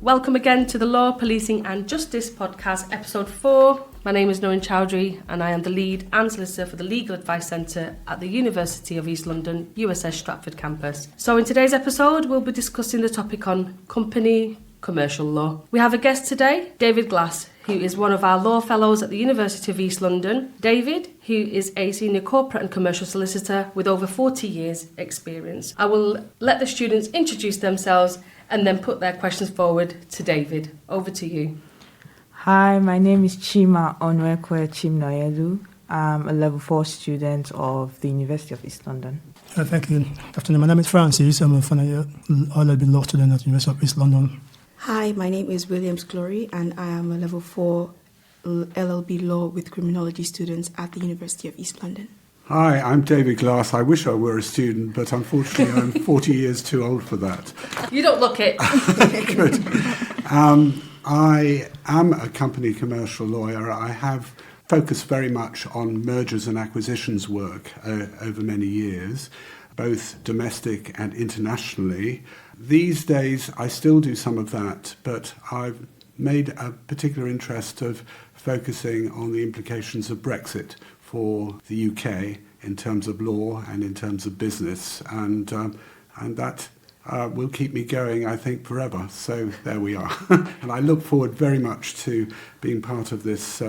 Welcome again to the Law, Policing and Justice podcast, episode 4. My name is Noreen Chowdhury and I am the lead and solicitor for the Legal Advice Centre at the University of East London, USS Stratford campus. So in today's episode, we'll be discussing the topic on company commercial law. We have a guest today, David Glass, who is one of our law fellows at the University of East London. David, who is a senior corporate and commercial solicitor with over 40 years experience. I will let the students introduce themselves and then put their questions forward to David. Over to you. Hi, my name is Chima Onwekwe Chimnoyelu. I'm a level 4 student of the University of East London. Thank you. Good afternoon. My name is Francis. I'm a final year LLB law student at the University of East London. Hi, my name is Williams Glory and I am a level 4 LLB law with criminology students at the University of East London. Hi, I'm David Glass. I wish I were a student, but unfortunately I'm 40 years too old for that. You don't look it. Good. I am a company commercial lawyer. I have focused very much on mergers and acquisitions work over many years, both domestic and internationally. These days I still do some of that, but I've made a particular interest of focusing on the implications of Brexit for the UK in terms of law and in terms of business, and that will keep me going, I think, forever. So there we are. And I look forward very much to being part of this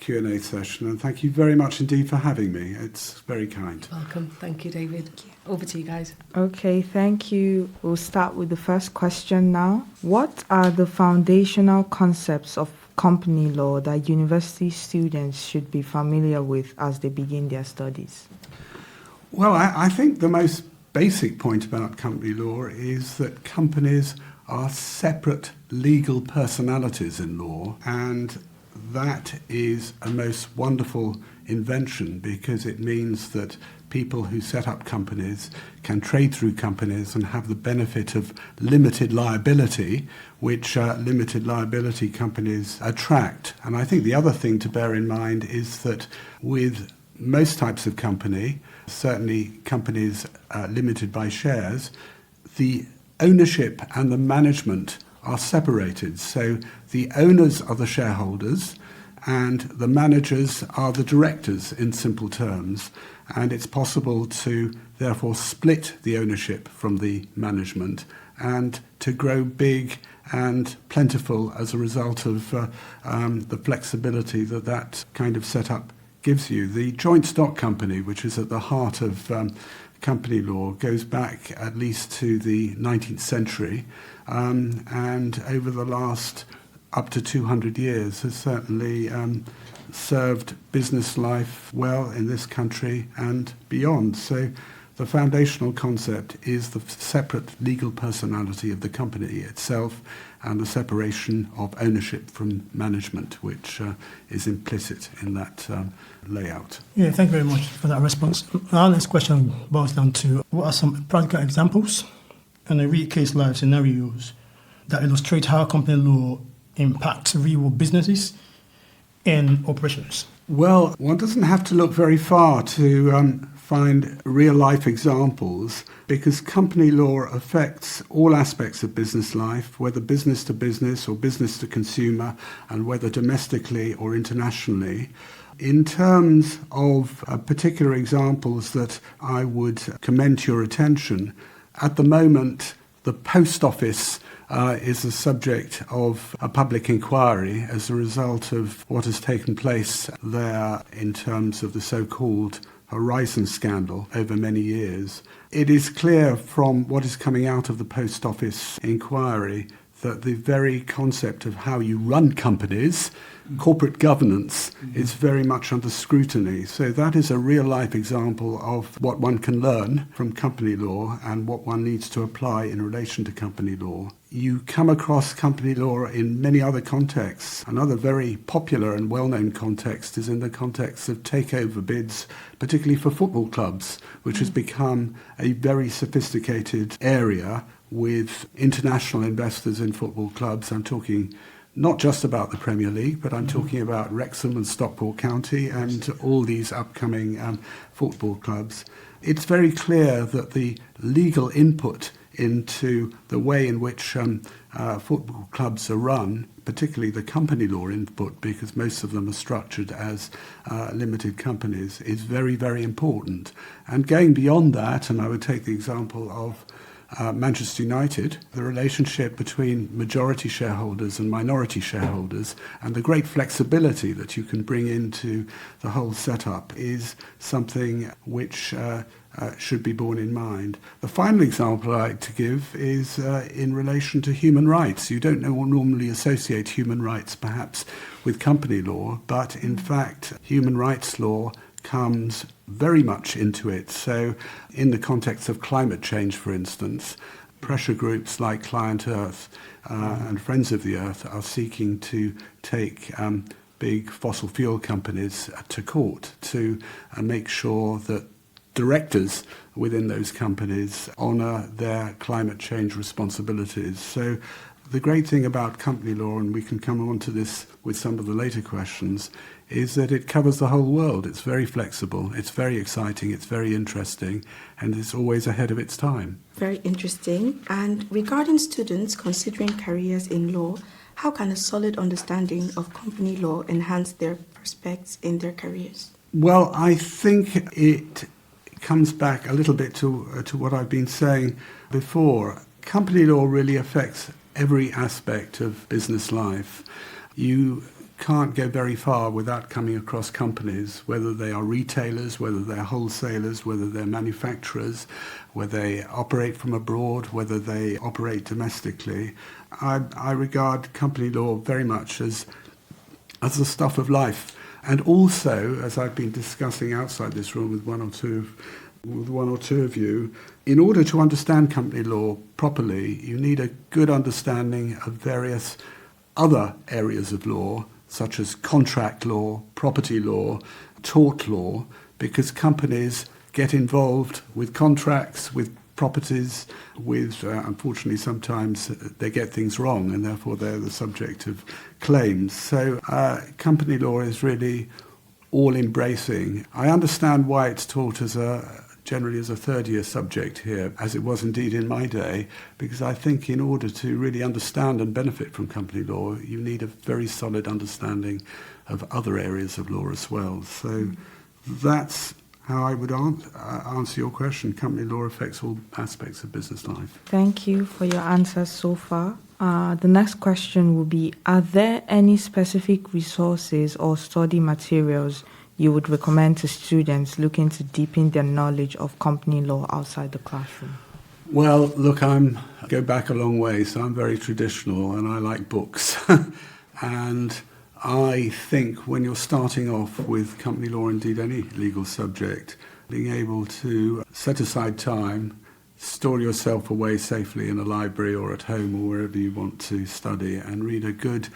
Q&A session, and thank you very much indeed for having me. It's very kind. Welcome. Thank you, David. Over to you guys. Okay, thank you. We'll start with the first question now. What are the foundational concepts of company law that university students should be familiar with as they begin their studies? Well, I think the most basic point about company law is that companies are separate legal personalities in law, and that is a most wonderful invention because it means that people who set up companies can trade through companies and have the benefit of limited liability, which limited liability companies attract. And I think the other thing to bear in mind is that with most types of company, certainly companies limited by shares, the ownership and the management are separated. So the owners are the shareholders and the managers are the directors in simple terms. And it's possible to therefore split the ownership from the management and to grow big and plentiful as a result of the flexibility that that kind of setup gives you. The joint stock company, which is at the heart of company law, goes back at least to the 19th century, and over the last up to 200 years has certainly served business life well in this country and beyond. So the foundational concept is the separate legal personality of the company itself and the separation of ownership from management, which is implicit in that layout. Yeah, thank you very much for that response. Our next question boils down to what are some practical examples and real case life scenarios that illustrate how company law impacts real businesses and operations? Well, one doesn't have to look very far to find real-life examples because company law affects all aspects of business life, whether business to business or business to consumer, and whether domestically or internationally. In terms of particular examples that I would commend to your attention, at the moment, the post office is the subject of a public inquiry as a result of what has taken place there in terms of the so-called Horizon scandal over many years. It is clear from what is coming out of the post office inquiry that the very concept of how you run companies, corporate governance, is very much under scrutiny. So that is a real-life example of what one can learn from company law and what one needs to apply in relation to company law. You come across company law in many other contexts. Another very popular and well-known context is in the context of takeover bids, particularly for football clubs, which has become a very sophisticated area with international investors in football clubs. I'm talking not just about the Premier League, but I'm talking about Wrexham and Stockport County and all these upcoming football clubs. It's very clear that the legal input into the way in which football clubs are run, particularly the company law input, because most of them are structured as limited companies, is very, very important. And going beyond that, and I would take the example of Manchester United, the relationship between majority shareholders and minority shareholders, and the great flexibility that you can bring into the whole setup is something which should be borne in mind. The final example I like to give is in relation to human rights. You don't normally associate human rights perhaps with company law, but in fact human rights law comes very much into it. So in the context of climate change, for instance, pressure groups like Client Earth and Friends of the Earth are seeking to take big fossil fuel companies to court to make sure that directors within those companies honour their climate change responsibilities. So the great thing about company law, and we can come on to this with some of the later questions, is that it covers the whole world. It's very flexible, it's very exciting, it's very interesting, and it's always ahead of its time. Very interesting. And regarding students considering careers in law, how can a solid understanding of company law enhance their prospects in their careers? Well, I think it comes back a little bit to what I've been saying before. Company law really affects every aspect of business life. You can't go very far without coming across companies, whether they are retailers, whether they're wholesalers, whether they're manufacturers, whether they operate from abroad, whether they operate domestically. I regard company law very much as the stuff of life. And also, as I've been discussing outside this room with one or two of you, in order to understand company law properly, you need a good understanding of various other areas of law, such as contract law, property law, tort law, because companies get involved with contracts, with properties, with, unfortunately, sometimes they get things wrong and therefore they're the subject of claims. So company law is really all-embracing. I understand why it's taught generally as a third-year subject here, as it was indeed in my day, because I think in order to really understand and benefit from company law, you need a very solid understanding of other areas of law as well. So that's how I would answer your question. Company law affects all aspects of business life. Thank you for your answers so far. The next question will be, are there any specific resources or study materials you would recommend to students looking to deepen their knowledge of company law outside the classroom? Well, look, go back a long way, so I'm very traditional and I like books. And I think when you're starting off with company law, indeed any legal subject, being able to set aside time, store yourself away safely in a library or at home or wherever you want to study, and read a good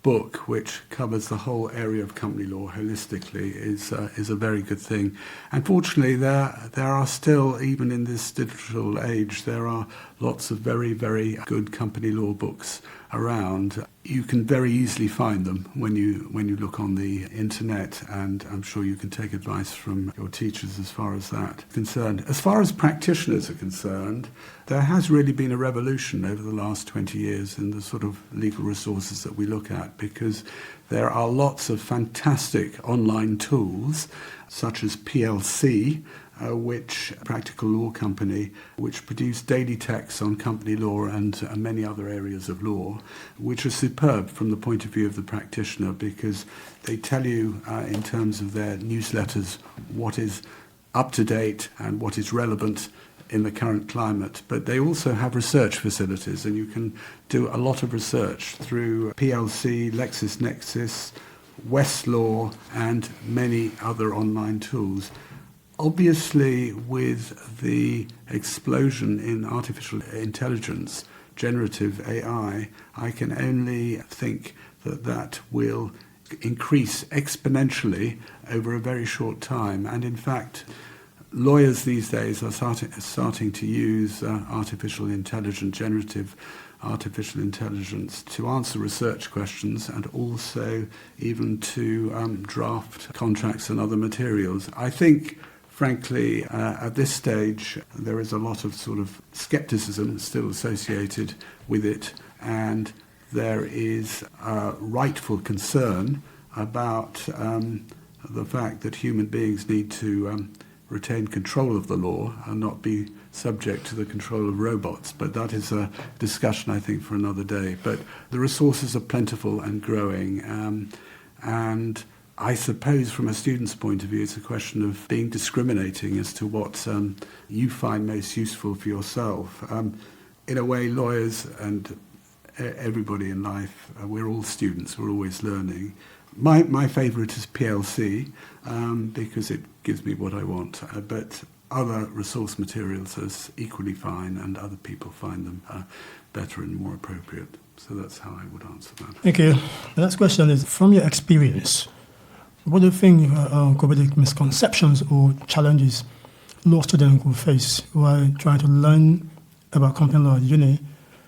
book which covers the whole area of company law holistically is a very good thing. Unfortunately, there are still, even in this digital age, there are lots of very, very good company law books around. You can very easily find them when you look on the internet, and I'm sure you can take advice from your teachers as far as that is concerned. As far as practitioners are concerned, there has really been a revolution over the last 20 years in the sort of legal resources that we look at, because there are lots of fantastic online tools, such as PLC, which Practical Law Company, which produce daily texts on company law and many other areas of law, which are superb from the point of view of the practitioner, because they tell you in terms of their newsletters what is up to date and what is relevant in the current climate. But they also have research facilities, and you can do a lot of research through PLC, LexisNexis, Westlaw, and many other online tools. Obviously, with the explosion in artificial intelligence, generative AI, I can only think that will increase exponentially over a very short time. And in fact, lawyers these days are starting to use generative artificial intelligence to answer research questions, and also even to draft contracts and other materials. I think frankly, at this stage, there is a lot of sort of scepticism still associated with it, and there is a rightful concern about the fact that human beings need to retain control of the law and not be subject to the control of robots. But that is a discussion, I think, for another day. But the resources are plentiful and growing, and I suppose from a student's point of view, it's a question of being discriminating as to what you find most useful for yourself. In a way, lawyers and everybody in life, we're all students, we're always learning. My favourite is PLC because it gives me what I want, but other resource materials are equally fine, and other people find them better and more appropriate. So that's how I would answer that. Thank you. The next question is, from your experience, what do you think could be the misconceptions or challenges law students will face while trying to learn about company law at uni?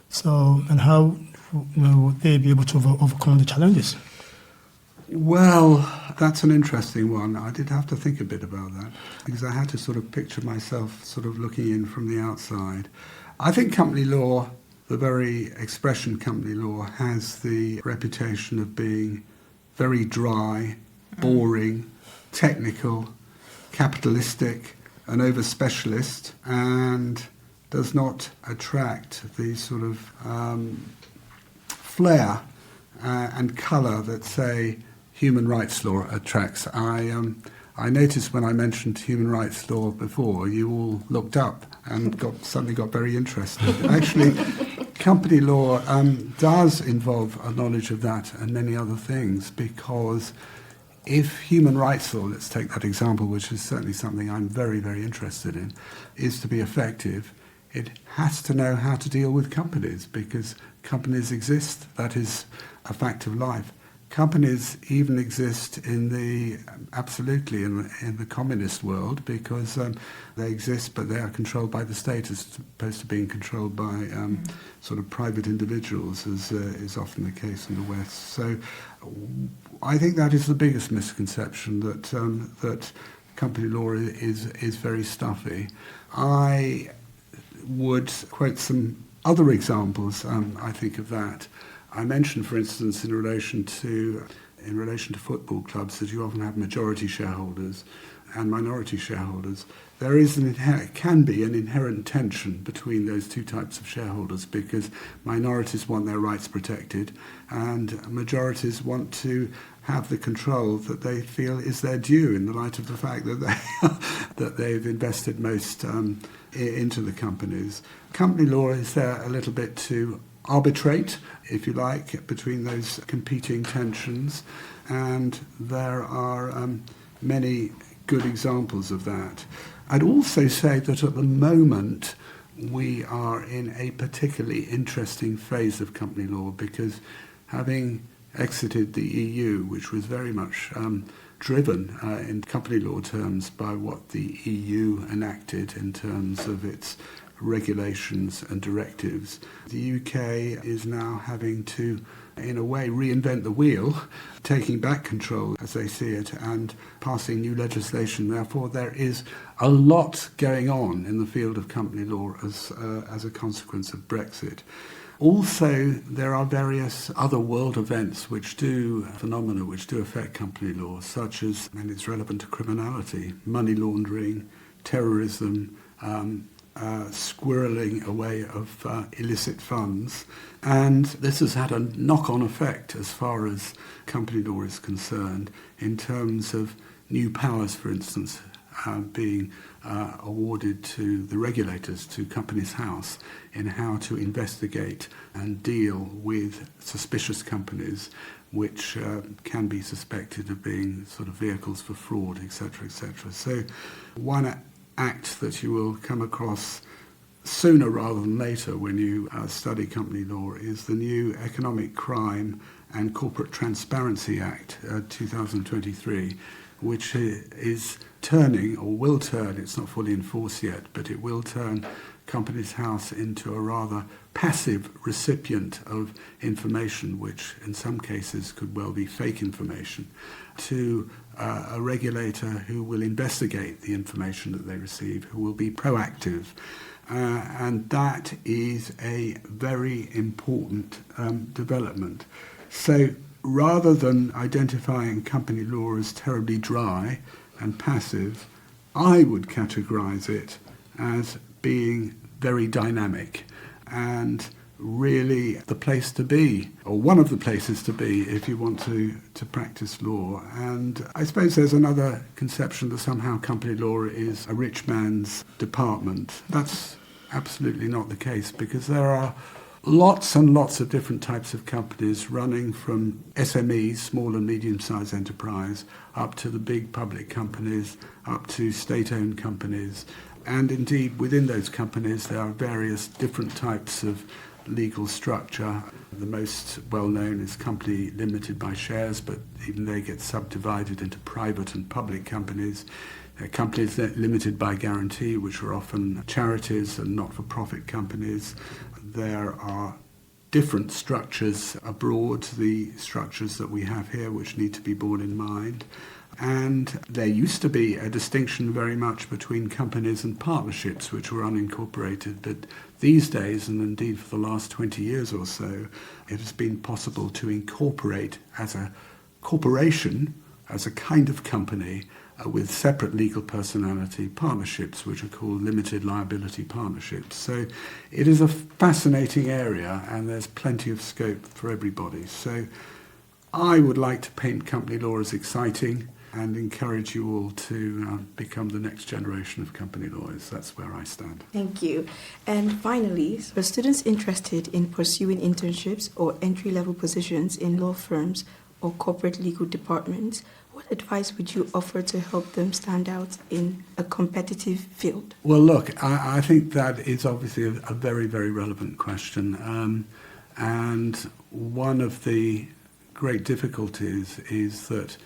So, and how would they be able to overcome the challenges? Well, that's an interesting one. I did have to think a bit about that because I had to sort of picture myself sort of looking in from the outside. I think company law, the very expression company law, has the reputation of being very dry, boring, technical, capitalistic, and over-specialist, and does not attract the sort of flair and colour that, say, human rights law attracts. I noticed when I mentioned human rights law before, you all looked up and suddenly got very interested. Actually, company law does involve a knowledge of that and many other things, because if human rights law, let's take that example, which is certainly something I'm very, very interested in, is to be effective, it has to know how to deal with companies, because companies exist. That is a fact of life. Companies even exist in the communist world, because they exist, but they are controlled by the state as opposed to being controlled by sort of private individuals, as is often the case in the West. So I think that is the biggest misconception, that that company law is very stuffy. I would quote some other examples, I think, of that. I mentioned, for instance, in relation to football clubs, that you often have majority shareholders and minority shareholders. There is can be an inherent tension between those two types of shareholders, because minorities want their rights protected and majorities want to have the control that they feel is their due in the light of the fact that they've invested most into the companies. Company law is there a little bit to arbitrate, if you like, between those competing tensions, and there are many good examples of that. I'd also say that at the moment we are in a particularly interesting phase of company law, because having exited the EU, which was very much driven in company law terms by what the EU enacted in terms of its regulations and directives, the UK is now having to, in a way, reinvent the wheel, taking back control as they see it and passing new legislation. Therefore, there is a lot going on in the field of company law as a consequence of Brexit. Also, there are various other world events phenomena which do affect company law, such as, and it's relevant to criminality, money laundering, terrorism, squirreling away of illicit funds. And this has had a knock-on effect as far as company law is concerned, in terms of new powers, for instance, being awarded to the regulators, to Companies House, in how to investigate and deal with suspicious companies which can be suspected of being sort of vehicles for fraud, etc., etc. So one act that you will come across sooner rather than later when you study company law is the new Economic Crime and Corporate Transparency Act 2023, which is turning, or will turn, it's not fully enforced yet, but it will turn Companies House into a rather passive recipient of information, which in some cases could well be fake information, to a regulator who will investigate the information that they receive, who will be proactive. And that is a very important development. So rather than identifying company law as terribly dry and passive, I would categorize it as being very dynamic and really the place to be, or one of the places to be if you want to practice law. And I suppose there's another conception that somehow company law is a rich man's department. That's absolutely not the case, because there are lots and lots of different types of companies running from SMEs, small and medium-sized enterprise, up to the big public companies, up to state-owned companies. And indeed, within those companies, there are various different types of legal structure. The most well-known is company limited by shares, but even they get subdivided into private and public companies. There are companies that are limited by guarantee, which are often charities and not-for-profit companies. There are different structures abroad, the structures that we have here, which need to be borne in mind. And there used to be a distinction very much between companies and partnerships, which were unincorporated. But these days, and indeed for the last 20 years or so, it has been possible to incorporate as a corporation, as a kind of company, with separate legal personality partnerships, which are called limited liability partnerships. So it is a fascinating area, and there's plenty of scope for everybody. So I would like to paint company law as exciting and encourage you all to become the next generation of company lawyers. That's where I stand. Thank you. And finally, for students interested in pursuing internships or entry-level positions in law firms or corporate legal departments, what advice would you offer to help them stand out in a competitive field? Well, look, I think that is obviously a very, very relevant question. And one of the great difficulties is that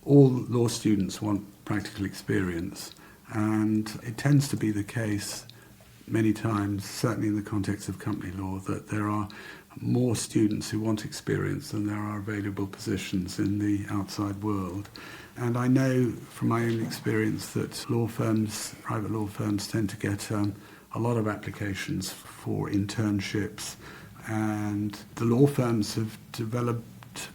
all law students want practical experience, and it tends to be the case many times, certainly in the context of company law, that there are more students who want experience than there are available positions in the outside world. And I know from my own experience that law firms, private law firms, tend to get a lot of applications for internships, and the law firms have developed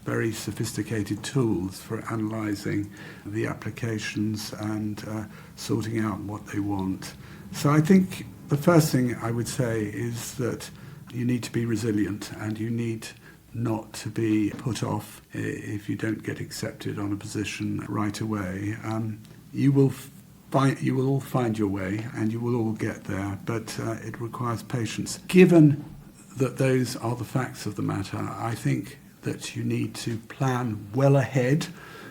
very sophisticated tools for analysing the applications and sorting out what they want. So I think the first thing I would say is that you need to be resilient, and you need not to be put off if you don't get accepted on a position right away. You will all find your way, and you will all get there, but it requires patience. Given that those are the facts of the matter, I think that you need to plan well ahead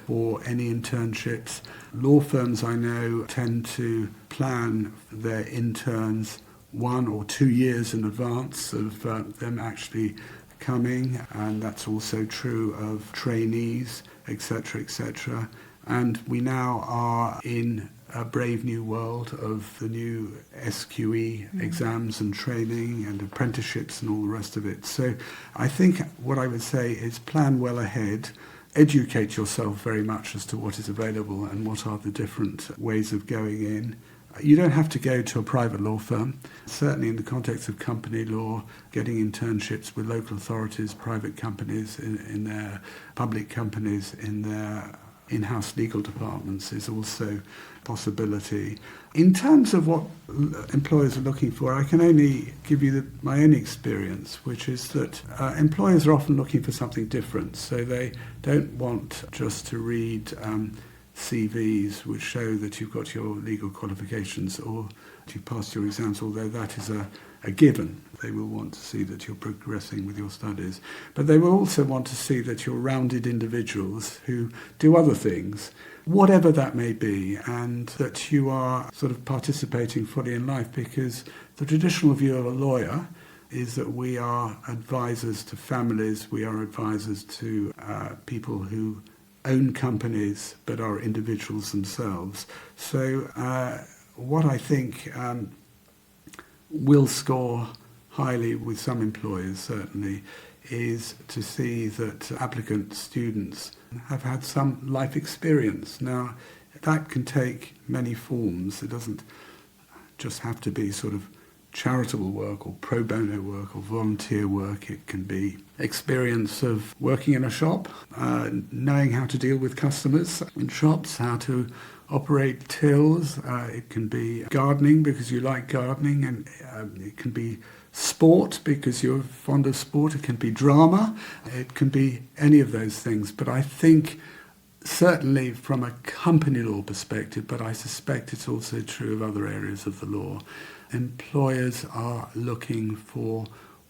for any internships. Law firms, I know, tend to plan their interns 1 or 2 years in advance of them actually coming, and that's also true of trainees, etc., etc. And we now are in a brave new world of the new SQE exams and training and apprenticeships and all the rest of it. So I think what I would say is plan well ahead, educate yourself very much as to what is available and what are the different ways of going in. You don't have to go to a private law firm. Certainly in the context of company law, getting internships with local authorities, private companies in their public companies, in their in-house legal departments is also a possibility. In terms of what employers are looking for, I can only give you my own experience, which is that employers are often looking for something different. So they don't want just to read CVs which show that you've got your legal qualifications or that you've passed your exams, although that is a given. They will want to see that you're progressing with your studies. But they will also want to see that you're rounded individuals who do other things, whatever that may be, and that you are sort of participating fully in life, because the traditional view of a lawyer is that we are advisors to families, we are advisors to people who own companies but are individuals themselves. So what I think will score highly with some employers, certainly, is to see that applicant students have had some life experience. Now, that can take many forms. It doesn't just have to be sort of charitable work or pro bono work or volunteer work. It can be experience of working in a shop, knowing how to deal with customers in shops, how to operate tills. It can be gardening because you like gardening, and it can be sport because you're fond of sport. It can be drama. It can be any of those things. But I think certainly from a company law perspective, but I suspect it's also true of other areas of the law, employers are looking for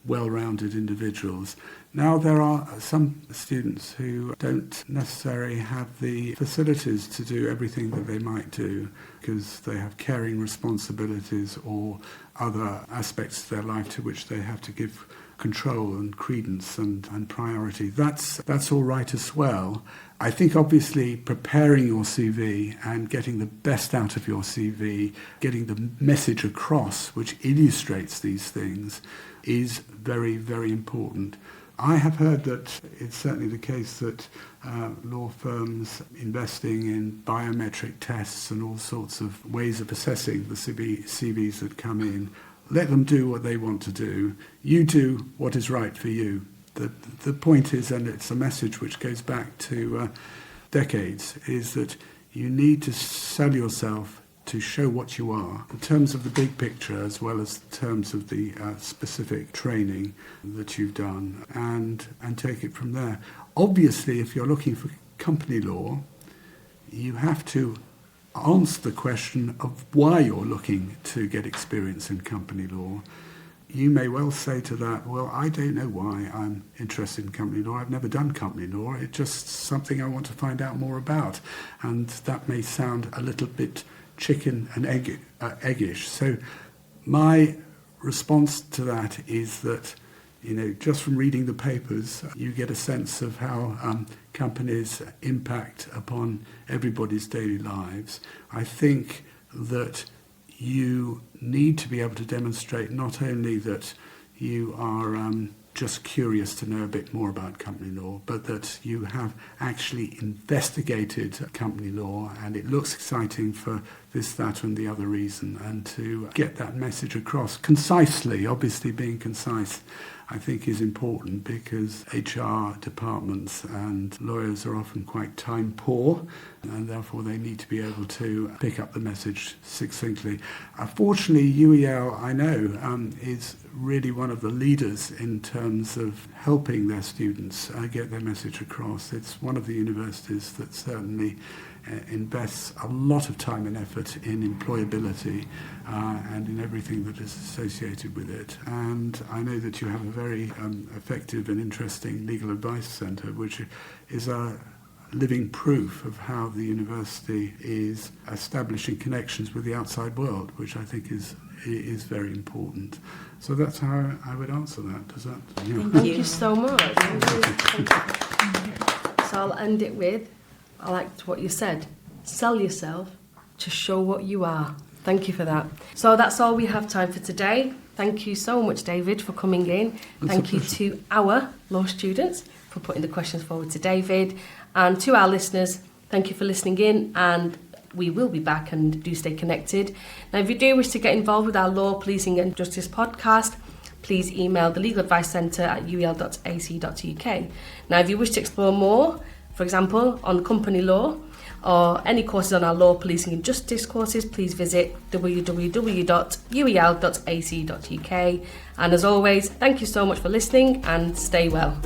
well-rounded individuals. Now, there are some students who don't necessarily have the facilities to do everything that they might do because they have caring responsibilities or other aspects of their life to which they have to give control and credence and priority. That's all right as well. I think obviously preparing your CV and getting the best out of your CV, getting the message across which illustrates these things is very, very important. I have heard that it's certainly the case that law firms investing in biometric tests and all sorts of ways of assessing the CVs that come in, let them do what they want to do. You do what is right for you. The point is, and it's a message which goes back to decades, is that you need to sell yourself to show what you are in terms of the big picture as well as in terms of the specific training that you've done, and take it from there. Obviously, if you're looking for company law, you have to answer the question of why you're looking to get experience in company law. You may well say to that, well, I don't know why I'm interested in company law. I've never done company law. It's just something I want to find out more about. And that may sound a little bit chicken and eggish. So my response to that is that, just from reading the papers, you get a sense of how companies impact upon everybody's daily lives. I think that you need to be able to demonstrate not only that you are just curious to know a bit more about company law, but that you have actually investigated company law and it looks exciting for this, that and the other reason, and to get that message across concisely. Obviously being concise I think is important because HR departments and lawyers are often quite time poor and therefore they need to be able to pick up the message succinctly. Fortunately, UEL, I know, is really one of the leaders in terms of helping their students get their message across. It's one of the universities that certainly invests a lot of time and effort in employability and in everything that is associated with it. And I know that you have a very effective and interesting legal advice centre, which is a living proof of how the university is establishing connections with the outside world, which I think is very important. So that's how I would answer that. Does that? Yeah. Thank you so much. Thank you. So I'll end it with, I liked what you said. Sell yourself to show what you are. Thank you for that. So that's all we have time for today. Thank you so much, David, for coming in. Thank you to our law students for putting the questions forward to David. And to our listeners, thank you for listening in, and we will be back, and do stay connected. Now, if you do wish to get involved with our Law, Policing and Justice podcast, please email the Legal Advice Centre at uel.ac.uk. Now, if you wish to explore more, for example, on company law or any courses on our Law, Policing and Justice courses, please visit www.uel.ac.uk. And as always, thank you so much for listening and stay well.